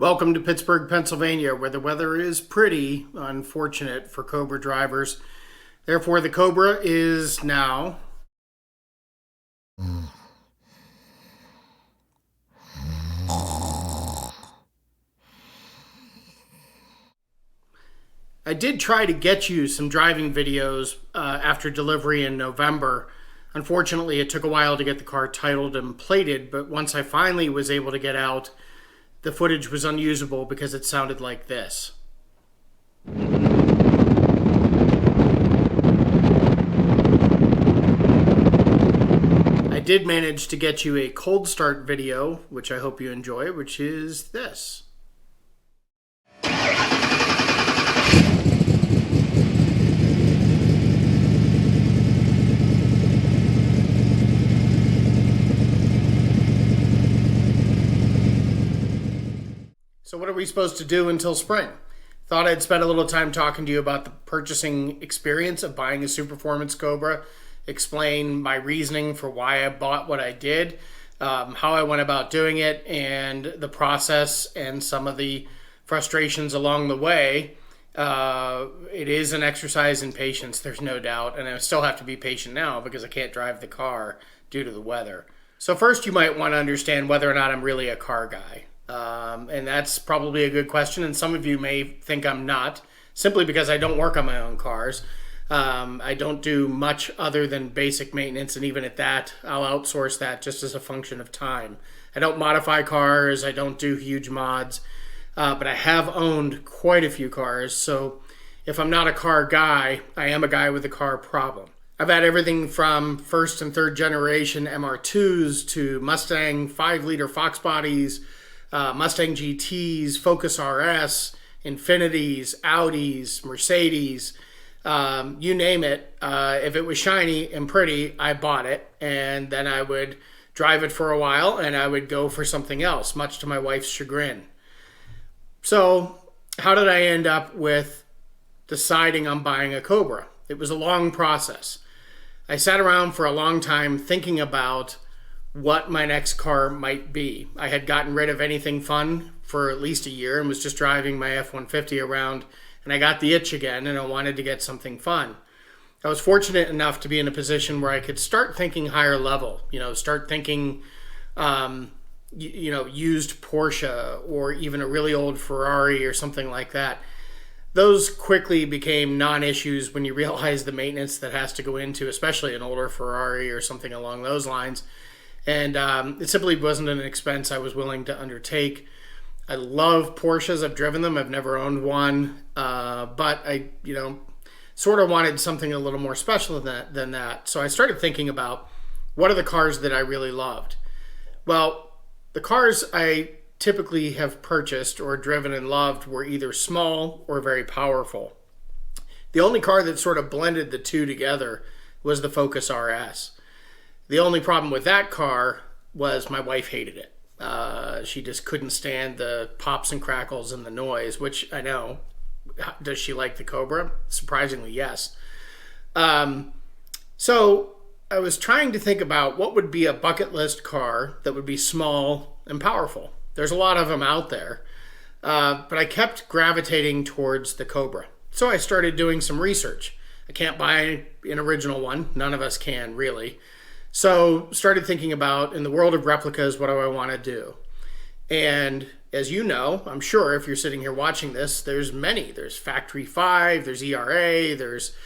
Welcome to Pittsburgh, Pennsylvania, where the weather is pretty unfortunate for Cobra drivers. Therefore, the Cobra is now I did try to get you some driving videos after delivery in November. Unfortunately, it took a while to get the car titled and plated, but once I finally was able to get out, the footage was unusable because it sounded like this. I did manage to get you a cold start video, which I hope you enjoy, which is this. So what are we supposed to do until spring? Thought I'd spend a little time talking to you about the purchasing experience of buying a Superformance Cobra, explain my reasoning for why I bought what I did, how I went about doing it, and the process and some of the frustrations along the way. It is an exercise in patience, there's no doubt, and I still have to be patient now because I can't drive the car due to the weather. So first you might want to understand whether or not I'm really a car guy. And that's probably a good question, and some of you may think I'm not, simply because I don't work on my own cars. I don't do much other than basic maintenance, and even at that, I'll outsource that just as a function of time. I don't modify cars, I don't do huge mods, but I have owned quite a few cars, so if I'm not a car guy, I am a guy with a car problem. I've had everything from first and third generation MR2s to Mustang 5-liter Fox bodies, Mustang GTs, Focus RS, Infinities, Audis, Mercedes, you name it. If it was shiny and pretty, I bought it, and then I would drive it for a while, and I would go for something else, much to my wife's chagrin. So how did I end up with deciding on buying a Cobra? It was a long process. I sat around for a long time thinking about what my next car might be. I had gotten rid of anything fun for at least a year and was just driving my F-150 around, and I got the itch again and I wanted to get something fun. I was fortunate enough to be in a position where I could start thinking higher level, start thinking, used Porsche or even a really old Ferrari or something like that. Those quickly became non-issues when you realize the maintenance that has to go into, especially an older Ferrari or something along those lines. And it simply wasn't an expense I was willing to undertake. I love Porsches. I've driven them. I've never owned one. But I, sort of wanted something a little more special than that. So I started thinking about what are the cars that I really loved. Well, the cars I typically have purchased or driven and loved were either small or very powerful. The only car that sort of blended the two together was the Focus RS. The only problem with that car was my wife hated it. She just couldn't stand the pops and crackles and the noise, which I know. Does she like the Cobra? Surprisingly, yes. So I was trying to think about what would be a bucket list car that would be small and powerful. There's a lot of them out there, but I kept gravitating towards the Cobra. So I started doing some research. I can't buy an original one. None of us can, really. So started thinking about, in the world of replicas, what do I want to do? And as you know, I'm sure if you're sitting here watching this, there's many. There's Factory 5, there's ERA, there's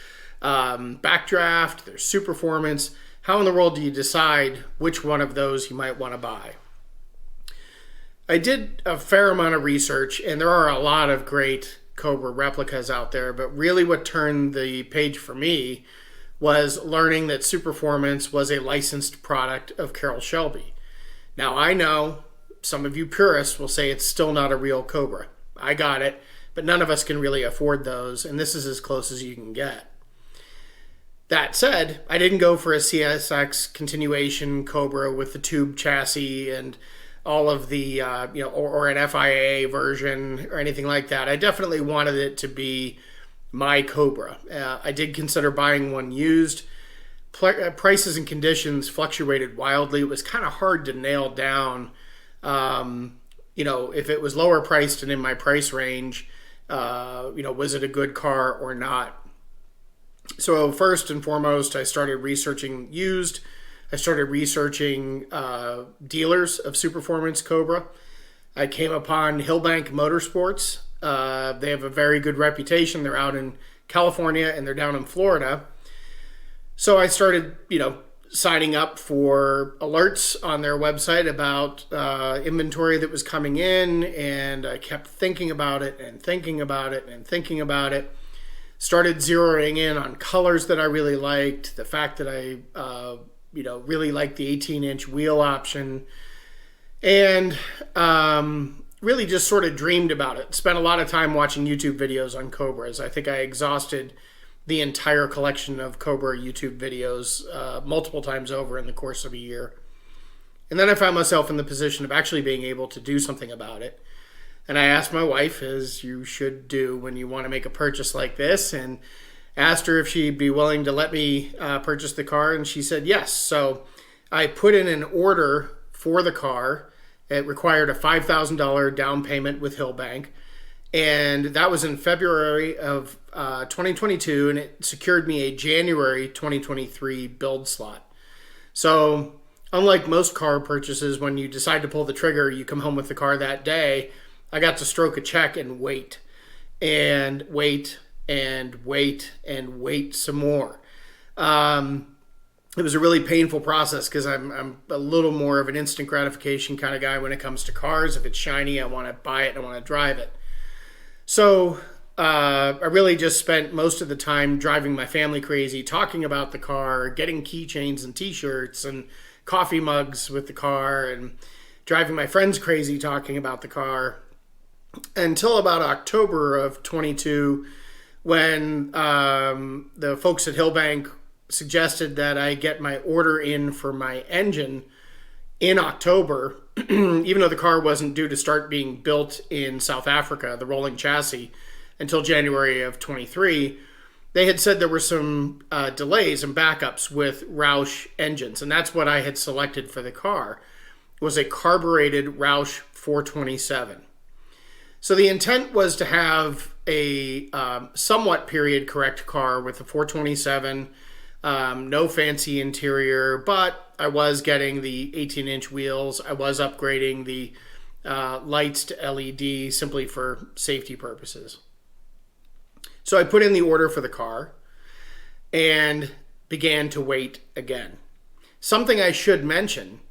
Backdraft, there's Superformance. How in the world do you decide which one of those you might want to buy? I did a fair amount of research, and there are a lot of great Cobra replicas out there, but really what turned the page for me was learning that Superformance was a licensed product of Carroll Shelby. Now, I know some of you purists will say it's still not a real Cobra. I got it, but none of us can really afford those, and this is as close as you can get. That said, I didn't go for a CSX continuation Cobra with the tube chassis and all of the, or an FIA version or anything like that. I definitely wanted it to be my Cobra. I did consider buying one used. Prices and conditions fluctuated wildly. It was kind of hard to nail down, if it was lower priced and in my price range, was it a good car or not? So first and foremost, I started researching used. I started researching dealers of Superformance Cobra. I came upon Hillbank Motorsports. They have a very good reputation. They're out in California and they're down in Florida. So I started, signing up for alerts on their website about inventory that was coming in, and I kept thinking about it and thinking about it and thinking about it. Started zeroing in on colors that I really liked, the fact that I really liked the 18-inch wheel option, and really just sort of dreamed about it. Spent a lot of time watching YouTube videos on Cobras. I think I exhausted the entire collection of Cobra YouTube videos multiple times over in the course of a year. And then I found myself in the position of actually being able to do something about it. And I asked my wife, as you should do when you want to make a purchase like this, and asked her if she'd be willing to let me purchase the car, and she said yes. So I put in an order for the car. It required a $5,000 down payment with Hillbank, and that was in February of 2022, and it secured me a January 2023 build slot. So unlike most car purchases, when you decide to pull the trigger, you come home with the car that day. I got to stroke a check and wait and wait and wait and wait some more. It was a really painful process because I'm a little more of an instant gratification kind of guy when it comes to cars. If it's shiny, I want to buy it and I want to drive it. So I really just spent most of the time driving my family crazy, talking about the car, getting keychains and t-shirts and coffee mugs with the car, and driving my friends crazy talking about the car, until about October of 22, when the folks at Hillbank suggested that I get my order in for my engine in October, even though the car wasn't due to start being built in South Africa, the rolling chassis, until January of 23. They had said there were some delays and backups with Roush engines, and that's what I had selected for the car, was a carbureted Roush 427. So the intent was to have a somewhat period correct car with a 427, no fancy interior, but I was getting the 18-inch wheels. I was upgrading the lights to LED simply for safety purposes. So I put in the order for the car and began to wait again. Something I should mention: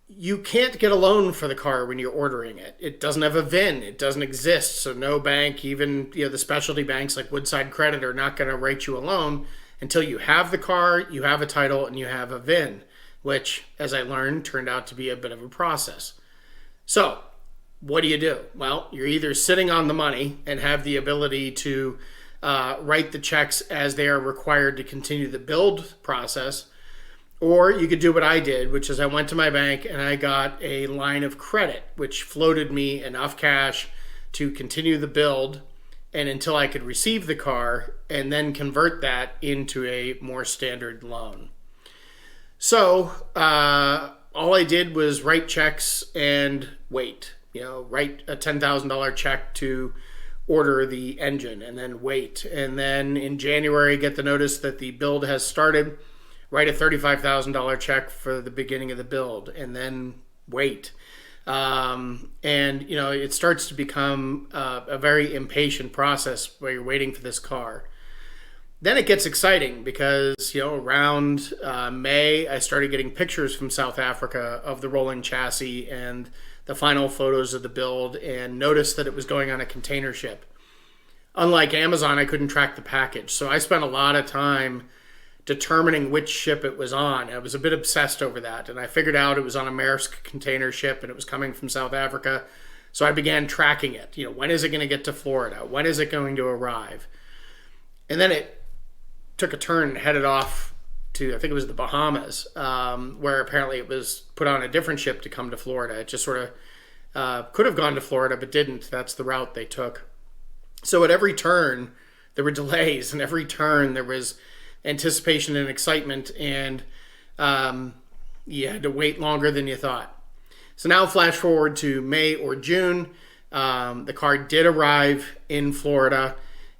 you can't get a loan for the car when you're ordering it. It doesn't have a VIN. It doesn't exist. So no bank, even the specialty banks like Woodside Credit, are not going to write you a loan until you have the car, you have a title, and you have a VIN, which, as I learned, turned out to be a bit of a process. So what do? Well, you're either sitting on the money and have the ability to write the checks as they are required to continue the build process, or you could do what I did, which is I went to my bank and I got a line of credit, which floated me enough cash to continue the build and until I could receive the car, and then convert that into a more standard loan. So all I did was write checks and wait. Write a $10,000 check to order the engine and then wait. And then in January, get the notice that the build has started. Write a $35,000 check for the beginning of the build and then wait. It starts to become a very impatient process where you're waiting for this car. Then it gets exciting because, around May, I started getting pictures from South Africa of the rolling chassis and the final photos of the build, and noticed that it was going on a container ship. Unlike Amazon, I couldn't track the package. So I spent a lot of time determining which ship it was on. I was a bit obsessed over that, and I figured out it was on a Maersk container ship and it was coming from South Africa. So I began tracking it. When is it going to get to Florida? When is it going to arrive? And then it took a turn and headed off to, I think it was the Bahamas, where apparently it was put on a different ship to come to Florida. It just sort of could have gone to Florida, but didn't. That's the route they took. So at every turn, there were delays, and every turn there was anticipation and excitement, and you had to wait longer than you thought. So now flash forward to May or June. The car did arrive in Florida,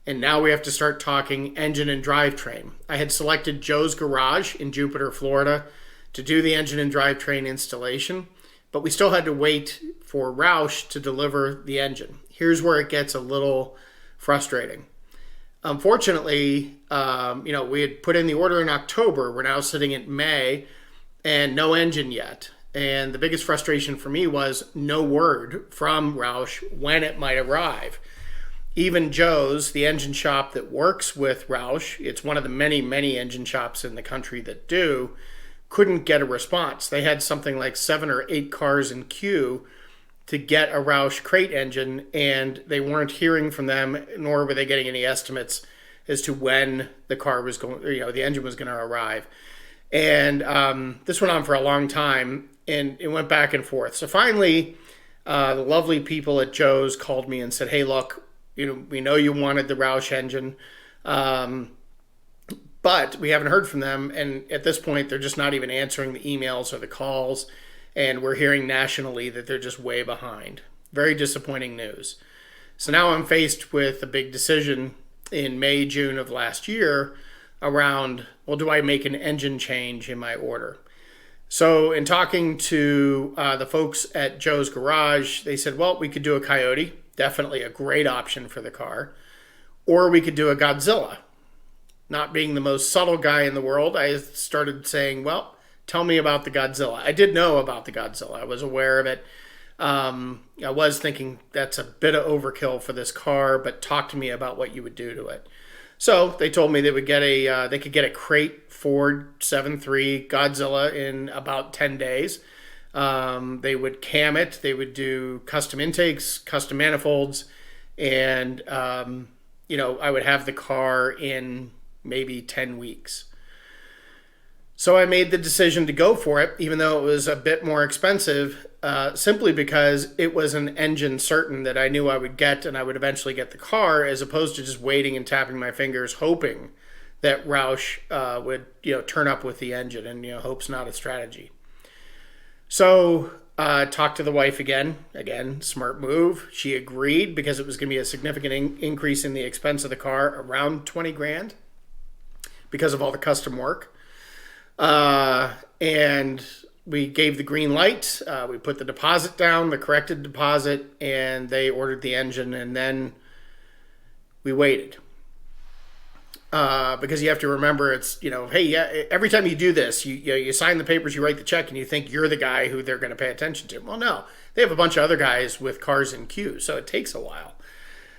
and now we have to start talking engine and drivetrain. I had selected Joe's Garage in Jupiter, Florida to do the engine and drivetrain installation, but we still had to wait for Roush to deliver the engine. Here's where it gets a little frustrating. Unfortunately, we had put in the order in October. We're now sitting at May and no engine yet. And the biggest frustration for me was no word from Roush when it might arrive. Even Joe's, the engine shop that works with Roush, it's one of the many, many engine shops in the country that do, couldn't get a response. They had something like 7 or 8 cars in queue to get a Roush crate engine, and they weren't hearing from them, nor were they getting any estimates as to when the car was going, the engine was going to arrive. And this went on for a long time, and it went back and forth. So finally, the lovely people at Joe's called me and said, "Hey, look, we know you wanted the Roush engine, but we haven't heard from them. And at this point, they're just not even answering the emails or the calls. And we're hearing nationally that they're just way behind." Very disappointing news. So now I'm faced with a big decision in May, June of last year around, well, do I make an engine change in my order? So in talking to the folks at Joe's Garage, they said, well, we could do a Coyote, definitely a great option for the car, or we could do a Godzilla. Not being the most subtle guy in the world, I started saying, well, tell me about the Godzilla. I did know about the Godzilla. I was aware of it. I was thinking that's a bit of overkill for this car, but talk to me about what you would do to it. So they told me they could get a crate Ford 7.3 Godzilla in about 10 days. They would cam it. They would do custom intakes, custom manifolds, and I would have the car in maybe 10 weeks. So I made the decision to go for it, even though it was a bit more expensive, simply because it was an engine certain that I knew I would get, and I would eventually get the car, as opposed to just waiting and tapping my fingers, hoping that Roush would turn up with the engine. And hope's not a strategy. So talked to the wife again, smart move. She agreed because it was going to be a significant increase in the expense of the car, around 20 grand, because of all the custom work. And we gave the green light. We put the deposit down, the corrected deposit, and they ordered the engine, and then we waited. Because you have to remember, it's, every time you do this, you sign the papers, you write the check, and you think you're the guy who they're going to pay attention to. Well, no, they have a bunch of other guys with cars in queue, so it takes a while.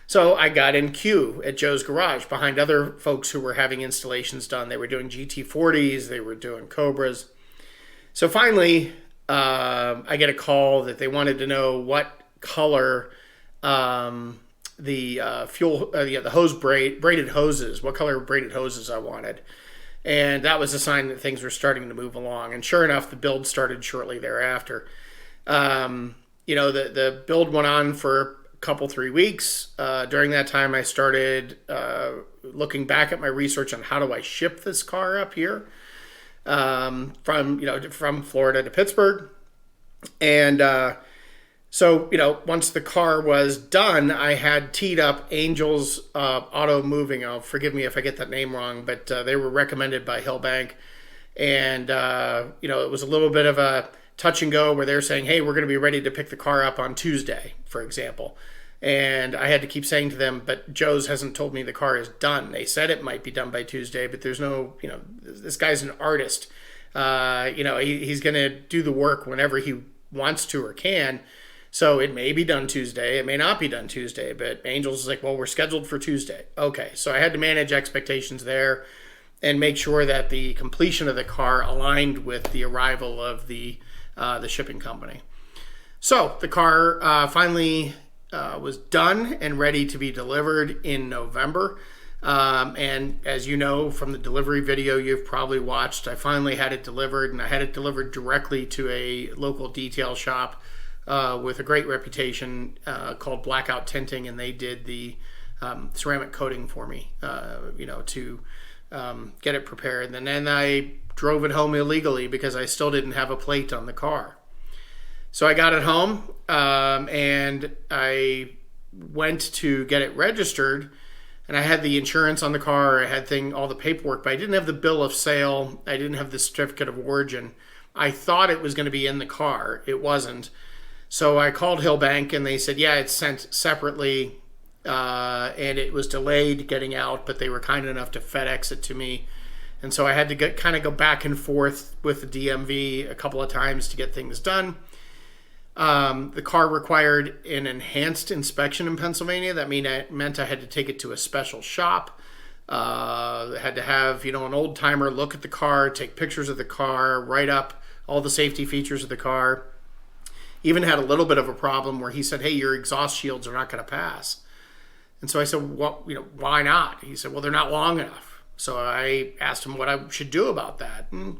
So I got in queue at Joe's Garage behind other folks who were having installations done. They were doing GT40s, they were doing Cobras. So finally, I get a call that they wanted to know what color the hose braided hoses, what color braided hoses I wanted. And that was a sign that things were starting to move along. And sure enough, the build started shortly thereafter. The build went on for couple 3 weeks. During that time, I started looking back at my research on how do I ship this car up here from Florida to Pittsburgh. And once the car was done, I had teed up Angels Auto Moving. Forgive me if I get that name wrong, but they were recommended by Hillbank. And it was a little bit of a touch and go where they're saying, hey, we're going to be ready to pick the car up on Tuesday, for example. And I had to keep saying to them, but Joe's hasn't told me the car is done. They said it might be done by Tuesday, but there's no, this guy's an artist. He's going to do the work whenever he wants to or can. So it may be done Tuesday. It may not be done Tuesday, but Angels is like, well, we're scheduled for Tuesday. Okay. So I had to manage expectations there and make sure that the completion of the car aligned with the arrival of the shipping company. So the car finally was done and ready to be delivered in November. And as you know from the delivery video you've probably watched, I finally had it delivered, and I had it delivered directly to a local detail shop with a great reputation called Blackout Tinting, and they did the ceramic coating for me, to get it prepared. And then I drove it home illegally because I still didn't have a plate on the car. So I got it home, and I went to get it registered, and I had the insurance on the car. I had all the paperwork, but I didn't have the bill of sale. I didn't have the certificate of origin. I thought it was going to be in the car. It wasn't. So I called Hill Bank, and they said, yeah, it's sent separately, and it was delayed getting out, but they were kind enough to FedEx it to me. And so I had to kind of go back and forth with the DMV a couple of times to get things done. The car required an enhanced inspection in Pennsylvania. That meant I had to take it to a special shop. Had to have, an old timer look at the car, take pictures of the car, write up all the safety features of the car. Even had a little bit of a problem where he said, hey, your exhaust shields are not going to pass. And so I said, well, why not? He said, well, they're not long enough. So I asked him what I should do about that. And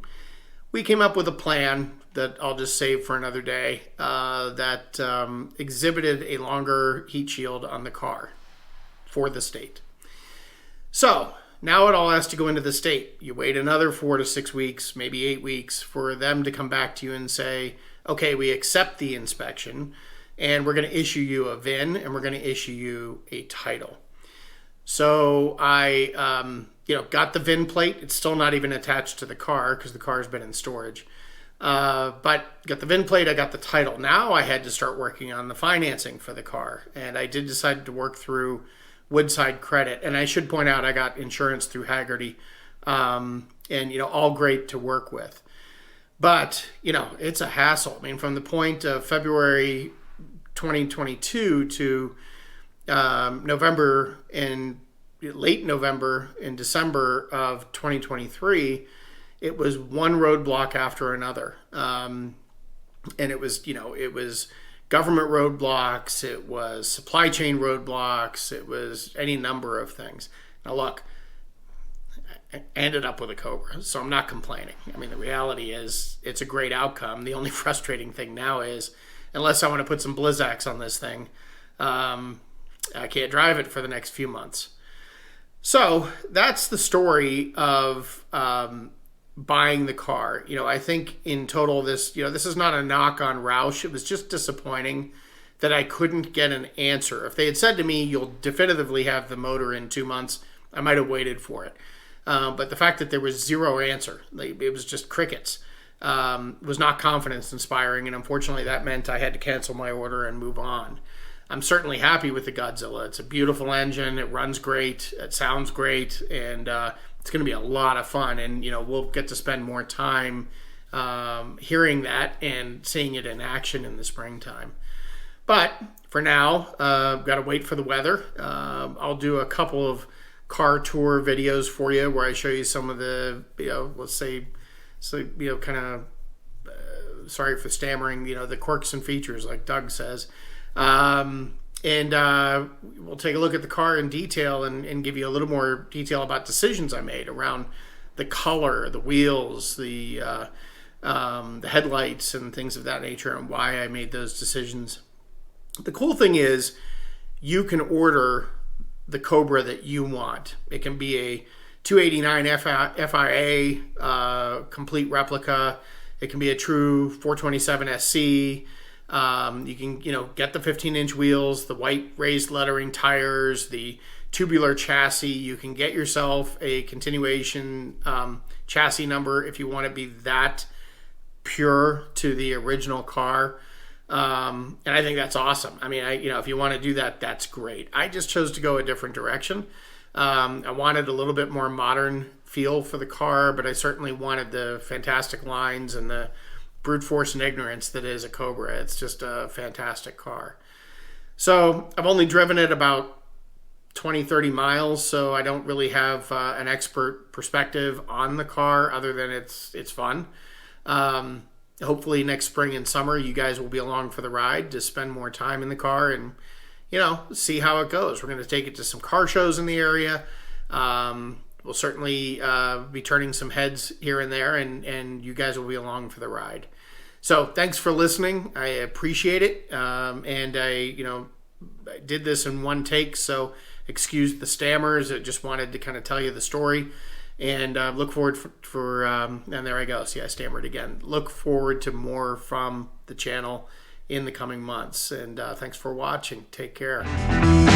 we came up with a plan that I'll just save for another day that exhibited a longer heat shield on the car for the state. So now it all has to go into the state. You wait another 4 to 6 weeks, maybe 8 weeks for them to come back to you and say, okay, we accept the inspection and we're going to issue you a VIN and we're going to issue you a title. So I got the VIN plate. It's still not even attached to the car because the car's been in storage. But got the VIN plate, I got the title. Now I had to start working on the financing for the car. And I did decide to work through Woodside Credit. And I should point out I got insurance through Haggerty. And all great to work with. But, it's a hassle. I mean, from the point of February 2022 to November and late November and December of 2023, it was one roadblock after another. And it was government roadblocks, it was supply chain roadblocks, it was any number of things. Now look, I ended up with a Cobra, so I'm not complaining. I mean, the reality is it's a great outcome. The only frustrating thing now is, unless I want to put some Blizzaks on this thing, I can't drive it for the next few months. So that's the story of buying the car. I think in total this is not a knock on Roush. It was just disappointing that I couldn't get an answer. If they had said to me, you'll definitively have the motor in 2 months, I might have waited for it. But the fact that there was zero answer, it was just crickets, was not confidence inspiring. And unfortunately that meant I had to cancel my order and move on. I'm certainly happy with the Godzilla. It's a beautiful engine. It runs great. It sounds great. And it's going to be a lot of fun. And, we'll get to spend more time hearing that and seeing it in action in the springtime. But for now, got to wait for the weather. I'll do a couple of car tour videos for you where I show you some of the, let's say, kind of, sorry for stammering, the quirks and features like Doug says. And we'll take a look at the car in detail and give you a little more detail about decisions I made around the color, the wheels, the headlights and things of that nature and why I made those decisions. The cool thing is you can order the Cobra that you want. It can be a 289 FIA complete replica. It can be a true 427 SC. You can, get the 15-inch wheels, the white raised lettering tires, the tubular chassis. You can get yourself a continuation chassis number if you want to be that pure to the original car. And I think that's awesome. I mean, if you want to do that, that's great. I just chose to go a different direction. I wanted a little bit more modern feel for the car, but I certainly wanted the fantastic lines and the brute force and ignorance that is a Cobra. It's just a fantastic car. So I've only driven it about 20-30 miles, so I don't really have an expert perspective on the car other than it's fun. Hopefully next spring and summer you guys will be along for the ride to spend more time in the car and see how it goes. We're going to take it to some car shows in the area. We'll certainly be turning some heads here and there, and you guys will be along for the ride. So thanks for listening. I appreciate it. And I did this in one take, so excuse the stammers. I just wanted to kind of tell you the story. And look forward for and there I go. See, I stammered again. Look forward to more from the channel in the coming months. And thanks for watching. Take care.